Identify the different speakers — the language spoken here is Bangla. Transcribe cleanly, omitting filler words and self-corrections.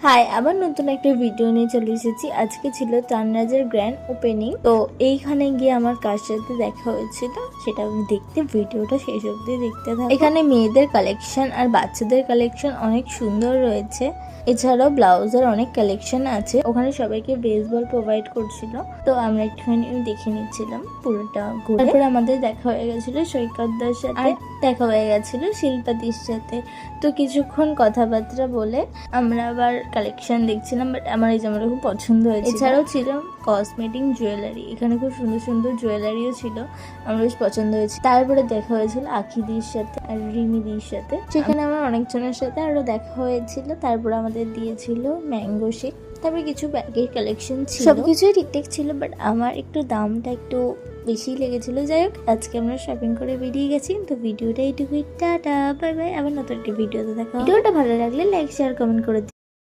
Speaker 1: হাই, আবার নতুন একটা ভিডিও নিয়ে চলে এসেছি। আজকে ছিল তানরাজের গ্র্যান্ড ওপেনিং। তো এইখানে গিয়ে আমার কার সাথে দেখা হয়েছিল সেটা দেখতে ভিডিওটা শেষ অবধি দেখতে থাকো। এখানে মেয়েদের কালেকশন আর বাচ্চাদের কালেকশন অনেক সুন্দর রয়েছে। এছাড়াও ব্লাউজের অনেক কালেকশন আছে। ওখানে সবাইকে বেসবল প্রোভাইড করছিল, তো আমরা একটুখানি দেখে নিচ্ছিলাম পুরোটা ঘুরে। তারপরে আমাদের দেখা হয়ে গেছিল সৈকতদার সাথে, আর দেখা হয়ে গেছিল শিল্পাদির সাথে। তো কিছুক্ষণ কথাবার্তা বলে আমরা আবার কালেকশন দেখছিলাম। বাট আমার এই জামাটা খুব পছন্দ হয়েছে। এছাড়াও ছিল কসমেটিক জুয়েলারি, এখানে খুব সুন্দর সুন্দর জুয়েলারিও ছিল, আমার বেশ পছন্দ হয়েছে। তারপরে দেখা হয়েছিল আখিদির সাথে আর রিমিদির সাথে, সেখানে আমার অনেকজনের সাথে আরো দেখা হয়েছিল। তারপর আমাদের দিয়েছিল ম্যাঙ্গো শেক, তারপরে কিছু ব্যাগের কালেকশন ছিল, সবকিছুই ঠিকঠাক ছিল। বাট আমার একটু দামটা একটু বেশি লেগেছিল। যাই হোক, আজকে আমরা শপিং করে বেরিয়ে গেছি। তো ভিডিওটা এইটুকুই, টাটা বাই বাই। আবার নতুন একটা ভিডিওতে দেখা। ভিডিওটা ভালো লাগলে লাইক শেয়ার কমেন্ট করে